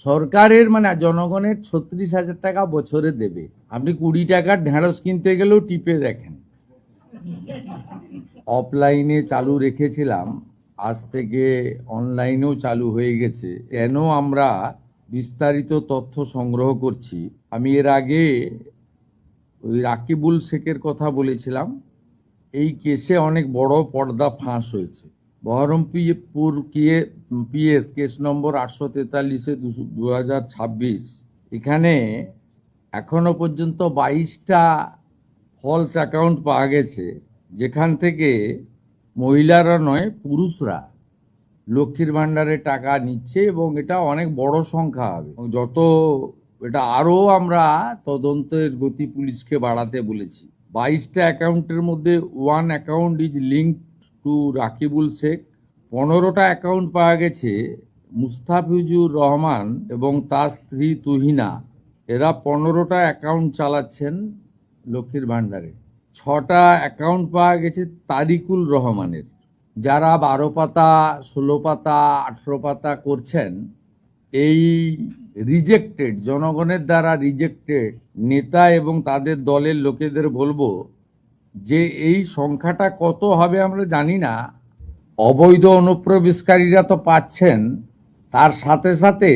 সরকারের মানে জনগণের 36,000 টাকা বছরে দেবে। আপনি 20 টাকার ঢেঁড়স কিনতে গেলেও টিপে দেখেন। অফলাইনে চালু রেখেছিলাম, আজ থেকে অনলাইনেও চালু হয়ে গেছে। কেন আমরা বিস্তারিত তথ্য সংগ্রহ করছি, আমি এর আগে ওই রাকিবুল শেখের কথা বলেছিলাম। এই কেসে অনেক বড় পর্দা ফাঁস হয়েছে। বহরমপুর পিএস কেস নম্বর 843 2026, এখানে এখনো পর্যন্ত 22টা ফলস অ্যাকাউন্ট পাওয়া গেছে, যেখান থেকে মহিলারা নয় পুরুষরা লক্ষ্মীর ভাণ্ডারে টাকা নিচ্ছে, এবং এটা অনেক বড় সংখ্যা হবে। যত এটা আরও আমরা তদন্তের গতি পুলিশকে বাড়াতে বলেছি। 22টা অ্যাকাউন্টের মধ্যে 1 account is linked to Rakibul Sheikh. 15টা অ্যাকাউন্ট পাওয়া গেছে মুস্তাফিজুর রহমান এবং তার স্ত্রী তুহিনা। এরা 15টা অ্যাকাউন্ট চালাচ্ছেন লক্ষ্মীর ভাণ্ডারে। 6টা অ্যাকাউন্ট পাওয়া গেছে তারিকুল রহমানের। যারা 12 পাতা 16 পাতা 18 পাতা করছেন, এই রিজেক্টেড, জনগণের দ্বারা রিজেক্টেড নেতা এবং তাদের দলের লোকেদের বলবো যে এই সংখ্যাটা কত হবে আমরা জানি না। অবৈধ অনুপ্রবেশকারীরা তো পাচ্ছেন, তার সাথে সাথে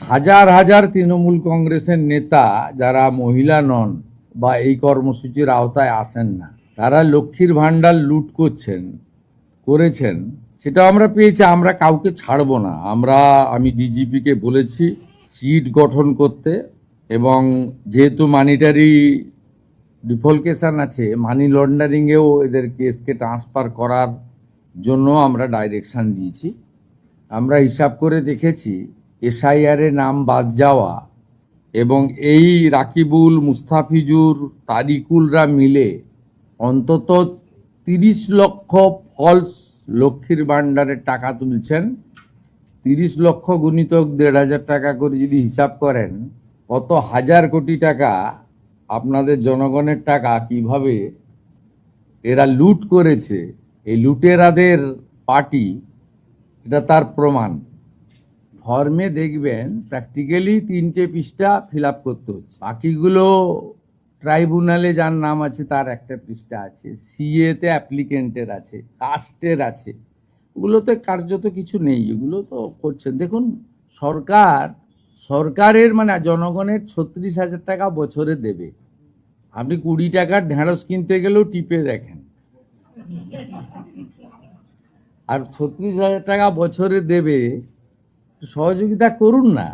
হাজার হাজার তৃণমূল কংগ্রেসের নেতা যারা মহিলা নন বা এই কর্মসূচির আওতায় আসেন না, তারা লক্ষ্মীর ভাণ্ডার লুট করেছেন, সেটা আমরা পেয়েছি। আমরা কাউকে ছাড়বো না। আমি ডিজিপিকে বলেছি সিট গঠন করতে, এবং যেহেতু মানিটারি ডিফলকেশন আছে, মানি লন্ডারিংয়েও এদের কেসকে ট্রান্সফার করার জন্য আমরা ডাইরেকশন দিয়েছি। আমরা হিসাব করে দেখেছি এসআইআরে নাম বাদ যাওয়া এবং এই রাকিবুল, মুস্তাফিজুর, তারিকুলরা মিলে অন্তত 30 লক্ষ ফলস লক্ষ্মীর ভাণ্ডারের টাকা তুলছেন। 30 লক্ষ গুণিতক 1,500 টাকা করে যদি হিসাব করেন, কত হাজার কোটি টাকা আপনাদের জনগণের টাকা কিভাবে এরা লুট করেছে। এই লুটেরাদের পার্টি, এটা তার প্রমাণ। ফর্মে দেখবেন প্র্যাকটিক্যালি 3টে পৃষ্ঠা ফিল আপ করতে হচ্ছে, বাকিগুলো ট্রাইব্যুনালে যার নাম আছে তার একটা পৃষ্ঠা আছে, সিএতে অ্যাপ্লিকেন্টের আছে, কাস্টের আছে, ওগুলোতে কার্যত কিছু নেই। এগুলো তো করছেন। দেখুন, সরকারের মানে জনগণের 36,000 টাকা বছরে দেবে। আপনি 20 টাকার ঢেঁড়স কিনতে গেলেও টিপে দেখেন। আর 36,000 টাকা বছরে দেবে, সহযোগিতা করুন না।